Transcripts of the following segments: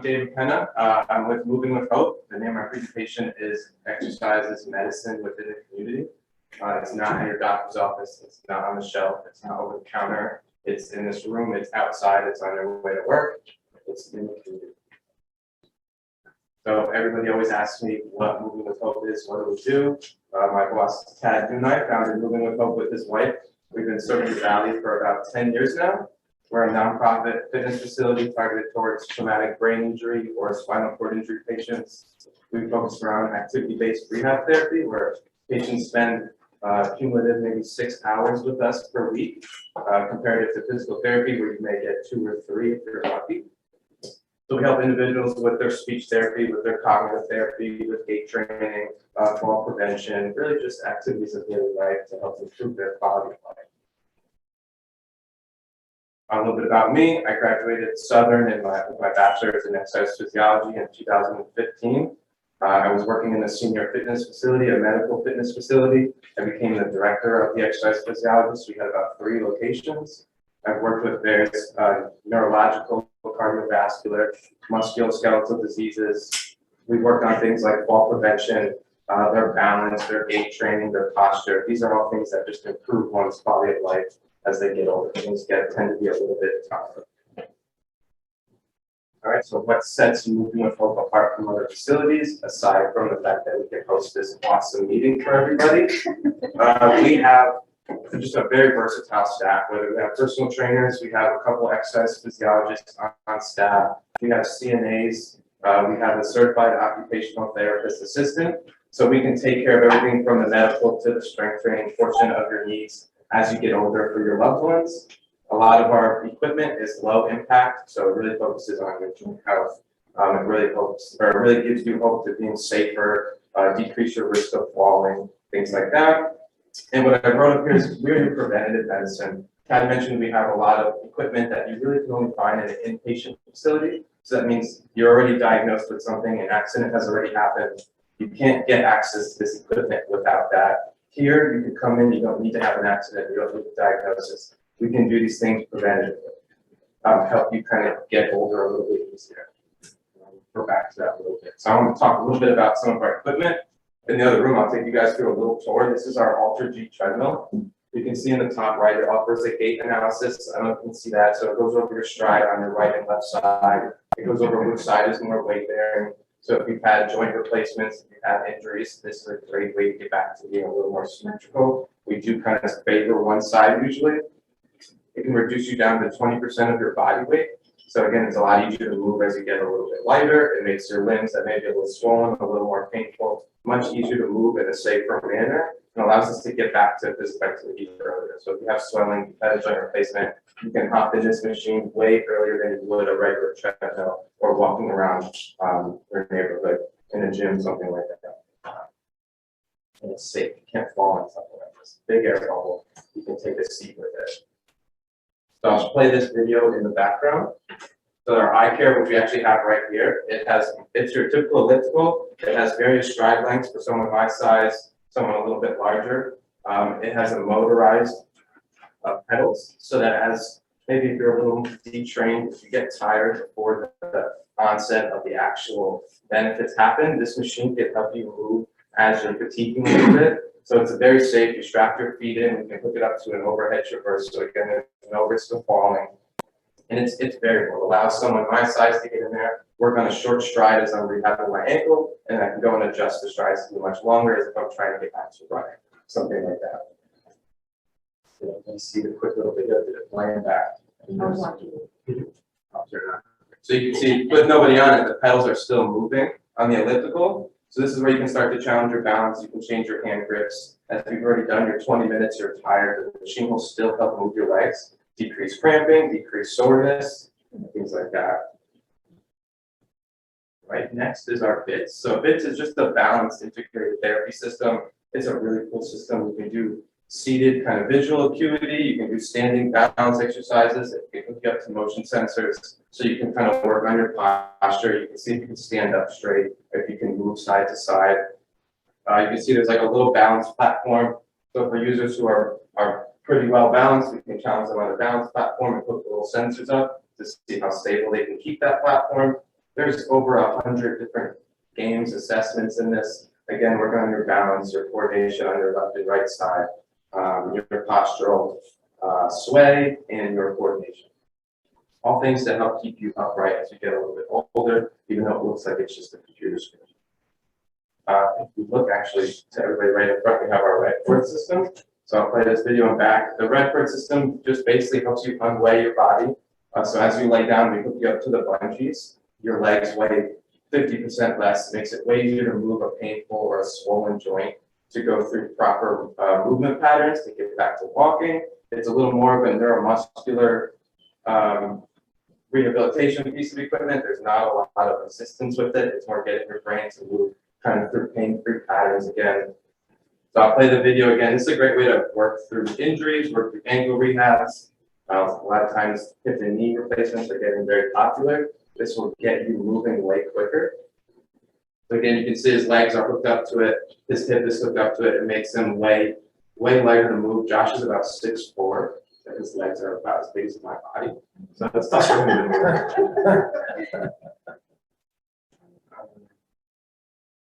David Penna. I'm with Moving with Hope. The name of my presentation is Exercise is Medicine Within the Community. It's not in your doctor's office. It's not on the shelf. It's not over the counter. It's in this room. It's outside. It's on your way to work. It's in the community. So everybody always asks me what Moving with Hope is, what do we do? My boss, Tad and I, founded Moving with Hope with his wife. We've been serving the Valley for about 10 years now. We're a nonprofit fitness facility targeted towards traumatic brain injury or spinal cord injury patients. We focus around activity-based rehab therapy, where patients spend cumulative maybe 6 hours with us per week, compared to physical therapy, where you may get 2 or 3 if you're lucky. So we help individuals with their speech therapy, with their cognitive therapy, with gait training, fall prevention, really just activities of daily life to help improve their quality of life. A little bit about me. I graduated Southern with my bachelor's in exercise physiology in 2015. I was working in a senior fitness facility, a medical fitness facility. I became the director of the exercise physiologist. We had about 3 locations. I've worked with various neurological, cardiovascular, musculoskeletal diseases. We've worked on things like fall prevention, their balance, their gait training, their posture. These are all things that just improve one's quality of life as they get older. Things tend to be a little bit tougher. All right, so what sets Moving with Hope apart from other facilities, aside from the fact that we can host this awesome meeting for everybody? We have just a very versatile staff, whether we have personal trainers, we have a couple exercise physiologists on staff, we have CNAs, we have a certified occupational therapist assistant, so we can take care of everything from the medical to the strength training portion of your needs as you get older for your loved ones. A lot of our equipment is low impact, so it really focuses on your joint health. It really gives you hope to being safer, decrease your risk of falling, things like that. And what I wrote up here is we're in preventative medicine. Kat mentioned we have a lot of equipment that you really can only find in an inpatient facility. So that means you're already diagnosed with something, an accident has already happened. You can't get access to this equipment without that. Here, you can come in, you don't need to have an accident, you don't need a diagnosis. We can do these things preventatively, help you kind of get older a little bit easier. Go back to that a little bit. So I want to talk a little bit about some of our equipment. In the other room, I'll take you guys through a little tour. This is our Ultra G treadmill. You can see in the top right, it offers a gait analysis. I don't know if you can see that. So it goes over your stride on your right and left side. It goes over which side is more weight bearing. So if you've had joint replacements, if you've had injuries, this is a great way to get back to being a little more symmetrical. We do kind of favor one side usually. It can reduce you down to 20% of your body weight. So again, it's a lot easier to move as you get a little bit lighter. It makes your limbs that may be a little swollen, a little more painful, much easier to move in a safer manner, and allows us to get back to physical activity earlier. So if you have swelling, you've had a joint replacement, you can hop in this machine way earlier than you would a regular treadmill or walking around your neighborhood in a gym, something like that. And it's safe. You can't fall on something like this. Big air bubble. You can take a seat with it. So I'll play this video in the background. So our eye care, which we actually have right here, it's your typical elliptical. It has various stride lengths for someone my size, someone a little bit larger. It has a motorized pedals, so that as maybe if you're a little detrained, if you get tired before the onset of the actual benefits happen, this machine can help you move as you're fatiguing a little bit. So it's a very safe. You strap your feet in, you can hook it up to an overhead traverse, so again, there's no risk of falling. And it's variable. It allows someone my size to get in there, work on a short stride as I'm rehabbing my ankle, and I can go and adjust the strides to be much longer as if I'm trying to get back to running, something like that. So you can see the quick little video that it's laying back. So you can see with nobody on it, the pedals are still moving on the elliptical. So this is where you can start to challenge your balance. You can change your hand grips. As you've already done your 20 minutes, you're tired. The machine will still help move your legs, decrease cramping, decrease soreness, things like that. Right, next is our BITS. So BITS is just a balanced integrated therapy system. It's a really cool system. You can do seated kind of visual acuity. You can do standing balance exercises. It can hook you up to motion sensors. So you can kind of work on your posture. You can see if you can stand up straight, if you can move side to side. You can see there's like a little balance platform. So for users who are pretty well balanced, we can challenge them on a balance platform and put the little sensors up to see how stable they can keep that platform. There's over 100 different games, assessments in this. Again, working on your balance, your coordination on your left and right side, your postural sway, and your coordination. All things that help keep you upright as you get a little bit older, even though it looks like it's just a computer screen. If you look actually to everybody right in front, we have our red cord system. So I'll play this video back. The red cord system just basically helps you unweigh your body. So as you lay down, we hook you up to the bungees. Your legs weigh 50% less. It makes it way easier to move a painful or a swollen joint to go through proper movement patterns to get back to walking. It's a little more of a neuromuscular rehabilitation piece of equipment. There's not a lot of assistance with it. It's more getting your brain to move kind of through pain-free patterns again. So I'll play the video again. This is a great way to work through injuries, work through ankle rehabs. A lot of times hip and knee replacements are getting very popular. This will get you moving way quicker. So again, you can see his legs are hooked up to it. His hip is hooked up to it. It makes him way lighter to move. Josh is about 6'4". So his legs are about as big as my body. So it's tough for him to move.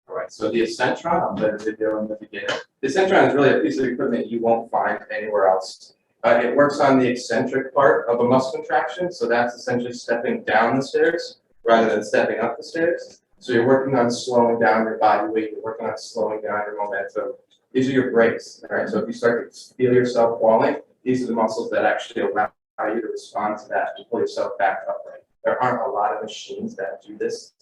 All right, so the Accentron, I'll play the video in the beginning. The Accentron is really a piece of equipment you won't find anywhere else. It works on the eccentric part of a muscle contraction, so that's essentially stepping down the stairs rather than stepping up the stairs. So you're working on slowing down your body weight, you're working on slowing down your momentum. These are your brakes, all right? So if you start to feel yourself falling, these are the muscles that actually allow you to respond to that, to pull yourself back upright. There aren't a lot of machines that do this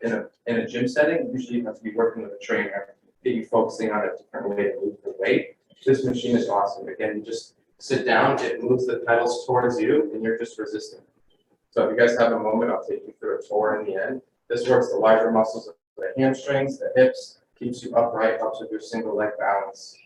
in a gym setting. Usually you have to be working with a trainer, get you focusing on a different way to move the weight. This machine is awesome. Again, you just sit down, it moves the pedals towards you, and you're just resisting. So if you guys have a moment, I'll take you through a tour in the end. This works the larger muscles of the hamstrings, the hips, keeps you upright, helps with your single leg balance.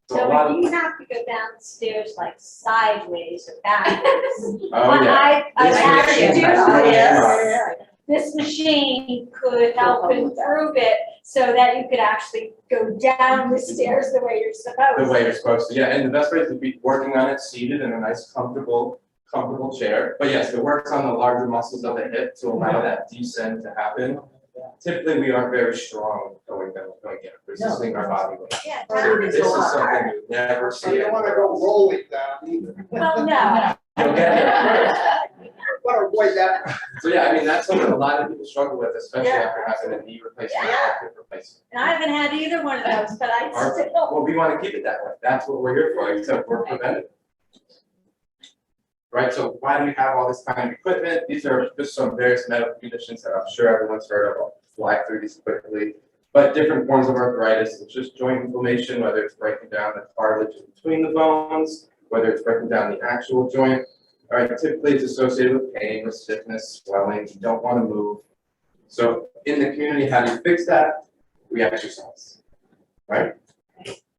So if you have to go downstairs like sideways or backwards, Oh, yeah. I This actually machine do is really this. This machine could help improve it so that you could actually go down the stairs the way you're supposed to. The way you're supposed to, yeah. And the best way is to be working on it seated in a nice, comfortable chair. But yes, it works on the larger muscles of the hip to allow that descent to happen. Typically, we are very strong going down, resisting our body weight. Yeah, So down this is is a lot. something you never So see you don't wanna anywhere go else. rolling down either. Well, no. You'll get there. Wanna avoid that. So yeah, I mean, that's something a lot of people struggle with, especially Yeah. after having a knee replacement or Yeah. a hip replacement. And I haven't had either one of those, but I Our- still. Well, we want to keep it that way. That's what we're here for, except we're preventive. Right, so why do we have all this kind of equipment? These are just some various medical conditions that I'm sure everyone's heard of. I'll fly through these quickly. But different forms of arthritis, it's just joint inflammation, whether it's breaking down the cartilage in between the bones, whether it's breaking down the actual joint. All right, typically it's associated with pain, with stiffness, swelling, you don't want to move. So in the community, how do you fix that? We exercise, right?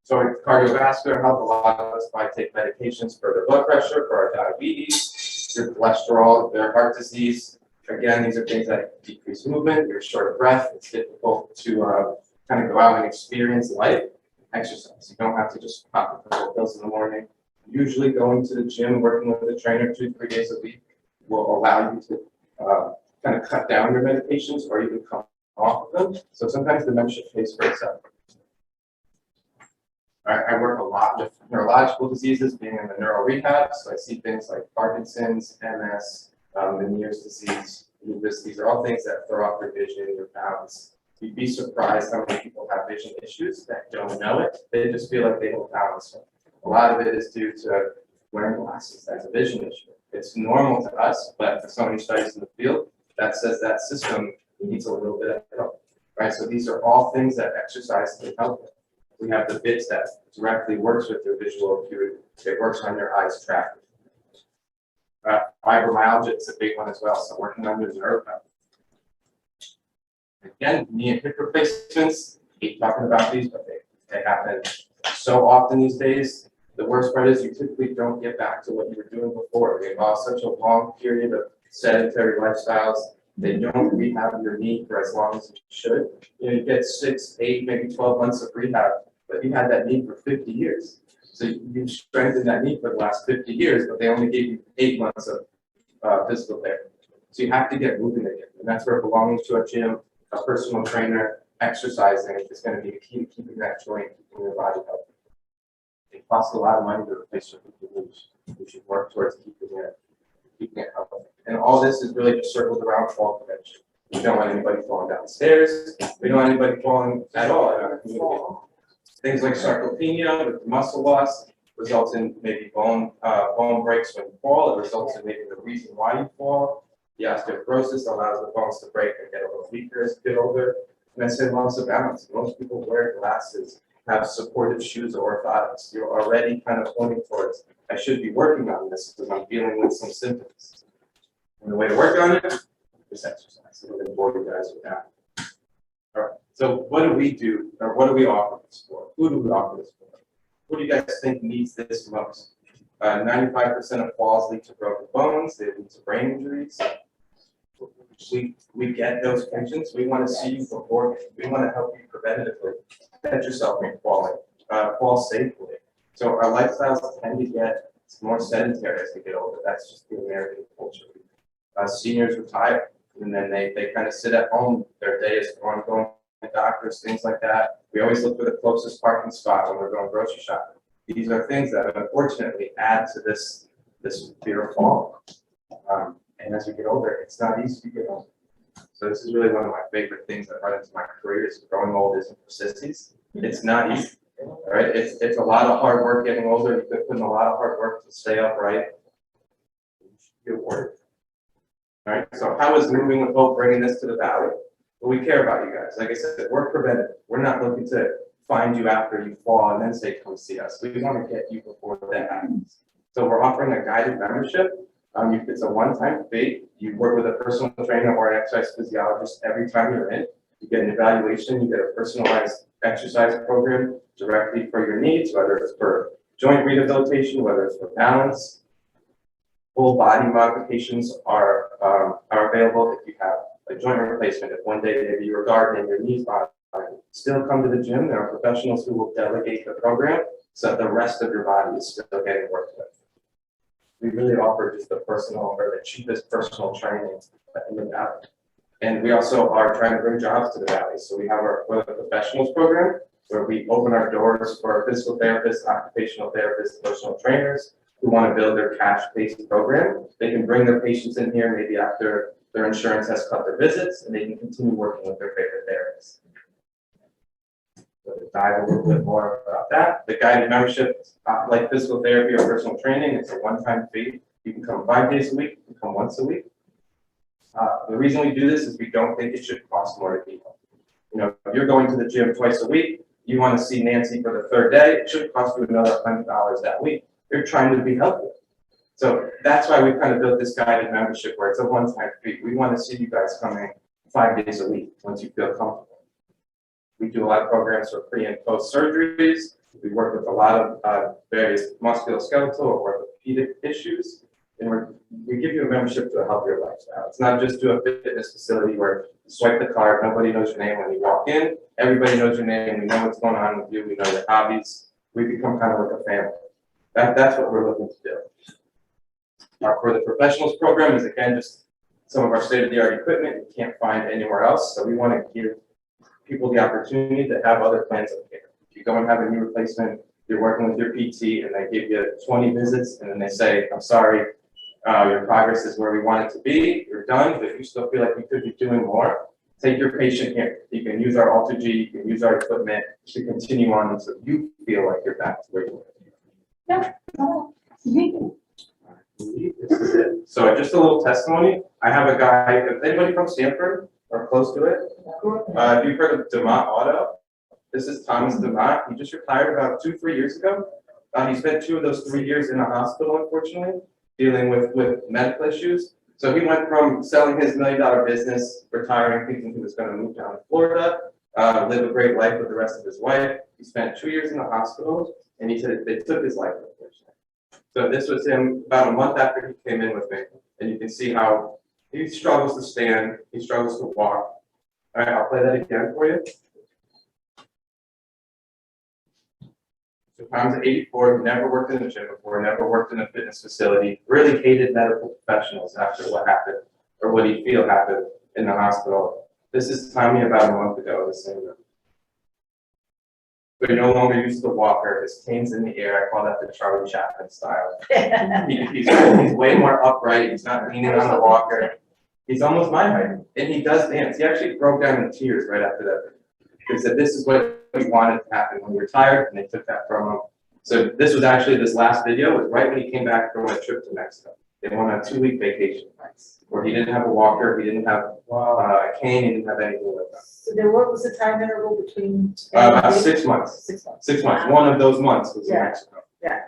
So cardiovascular health, a lot of us might take medications for their blood pressure, for our diabetes, your cholesterol, their heart disease. Again, these are things that decrease movement, you're short of breath, it's difficult to kind of go out and experience life. Exercise, you don't have to just pop a couple of pills in the morning. Usually going to the gym, working with a trainer 2-3 days a week will allow you to kind of cut down your medications or even come off of them. So sometimes dementia pays for itself. I work a lot with neurological diseases, being in the neuro rehab, so I see things like Parkinson's, MS, Meniere's disease, lupus. These are all things that throw off your vision, your balance. You'd be surprised how many people have vision issues that don't know it. They just feel like they don't balance. A lot of it is due to wearing glasses. That's a vision issue. It's normal to us, but for so many studies in the field, that says that system needs a little bit of help, right? So these are all things that exercise can help with. We have the bits that directly works with your visual acuity. It works on your eyes tracking. Fibromyalgia is a big one as well, so working on your nerve health. Again, knee and hip replacements, keep talking about these, but they happen so often these days. The worst part is you typically don't get back to what you were doing before. We involve such a long period of sedentary lifestyles. They don't rehab your knee for as long as it should. You get 6, 8, maybe 12 months of rehab, but you had that knee for 50 years. So you've strengthened that knee for the last 50 years, but they only gave you 8 months of physical therapy. So you have to get moving again. And that's where belonging to a gym, a personal trainer, exercising is going to be the key to keeping that joint, keeping your body healthy. It costs a lot of money to replace your lose. We should work towards keeping it healthy. And all this is really just circled around fall prevention. We don't want anybody falling down the stairs. We don't want anybody falling at all in our community. Things like sarcopenia with muscle loss results in maybe bone breaks when you fall. It results in maybe the reason why you fall. The osteoporosis allows the bones to break and get a little weaker as you get older. And I said loss of balance. Most people wear glasses, have supportive shoes or orthotics. You're already kind of pointing towards, I should be working on this because I'm dealing with some symptoms. And the way to work on it is exercise. So we're going to bore you guys with that. All right. So what do we do, or what do we offer this for? Who do we offer this for? Who do you guys think needs this most? 95% of falls lead to broken bones. They lead to brain injuries. We get those patients. We want to see you before. We want to help you preventatively. Catch yourself from falling. Fall safely. So our lifestyles tend to get more sedentary as we get older. That's just the American culture. Seniors retire, and then they kind of sit at home. Their day is going to doctors, things like that. We always look for the closest parking spot when we're going grocery shopping. These are things that unfortunately add to this fear of fall. And as we get older, it's not easy to get older. So this is really one of my favorite things that run into my career is growing old isn't for sissies. It's not easy, right? It's a lot of hard work getting older. You've been putting a lot of hard work to stay upright. Good work. All right, so how is Moving with Hope bringing this to the valley? Well, we care about you guys. Like I said, we're preventative. We're not looking to find you after you fall and then say, come see us. We want to get you before that happens. So we're offering a guided membership. It's a one-time fee. You work with a personal trainer or an exercise physiologist every time you're in. You get an evaluation. You get a personalized exercise program directly for your needs, whether it's for joint rehabilitation, whether it's for balance. Full body modifications are available if you have a joint replacement. If one day maybe you're gardening, your knees bother, still come to the gym. There are professionals who will delegate the program so that the rest of your body is still getting worked with. We really offer just the cheapest personal training in the valley. And we also are trying to bring jobs to the valley. So we have our professionals program where we open our doors for physical therapists, occupational therapists, personal trainers who want to build their cash-based program. They can bring their patients in here maybe after their insurance has cut their visits, and they can continue working with their favorite therapist. So to dive a little bit more about that, the guided membership, like physical therapy or personal training, it's a one-time fee. You can come 5 days a week, you can come once a week. The reason we do this is we don't think it should cost more to people. You know, if you're going to the gym twice a week, you want to see Nancy for the third day, it should cost you another $100 that week. You're trying to be healthy. So that's why we kind of built this guided membership where it's a one-time fee. We want to see you guys coming 5 days a week once you feel comfortable. We do a lot of programs for pre and post surgeries. We work with a lot of various musculoskeletal or orthopedic issues. And we give you a membership to a healthier lifestyle. It's not just to a fitness facility where you swipe the card, nobody knows your name when you walk in. Everybody knows your name. We know what's going on with you. We know your hobbies. We become kind of like a family. That's what we're looking to do. For the professionals program is again just some of our state-of-the-art equipment you can't find anywhere else. So we want to give people the opportunity to have other plans of care. If you go and have a knee replacement, you're working with your PT and they give you 20 visits and then they say, I'm sorry, your progress is where we want it to be, you're done, but you still feel like you could be doing more, take your patient here. You can use our AlterG, you can use our equipment to continue on until you feel like you're back to where you were. This is it. So just a little testimony. I have a guy, anybody from Stanford or close to it? If you've heard of DeMott Auto, this is Thomas DeMott. He just retired about 2-3 years ago. He spent 2 of those 3 years in a hospital, unfortunately, dealing with medical issues. So he went from selling his $1 million business, retiring, thinking he was going to move down to Florida, live a great life with the rest of his wife. He spent 2 years in the hospital, and he said they took his life, unfortunately. So this was him about a month after he came in with me, and you can see how he struggles to stand, he struggles to walk. All right, I'll play that again for you. So Tom's 84, never worked in a gym before, never worked in a fitness facility, really hated medical professionals after what happened or what he'd feel happened in the hospital. This is Tommy about a month ago in the same room. But he no longer uses the walker, his cane's in the air, I call that the Charlie Chaplin style. He's way more upright, he's not leaning on the walker. He's almost my height, and he does dance. He actually broke down in tears right after that. He said this is what he wanted to happen when he retired, and they took that from him. So this was actually, this last video was right when he came back from a trip to Mexico. They went on a 2-week vacation, where he didn't have a walker, he didn't have a cane, he didn't have anything like that. So then what was the time interval between? About 6 months. 6 months. 6 months. One of those months was in Yeah. Mexico. Yeah.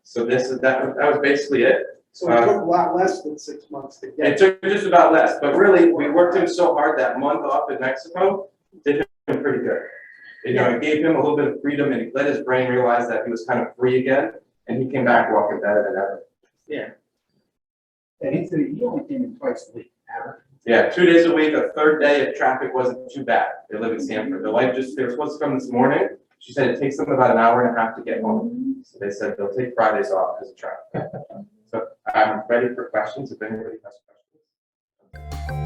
So that was basically it. So it took a lot less than 6 months to It get. took just about less, but really, we worked him so hard that month off in Mexico, did him pretty good. You know, it gave him a little bit of freedom and he let his brain realize that he was kind of free again, and he came back walking better than ever. And he said he only came in twice a week, average. Yeah, 2 days a week, a third day if traffic wasn't too bad. They live in Stanford. Their life they were supposed to come this morning. She said it takes them about an hour and a half to get home. So they said they'll take Fridays off because of traffic. So I'm ready for questions if anybody has questions.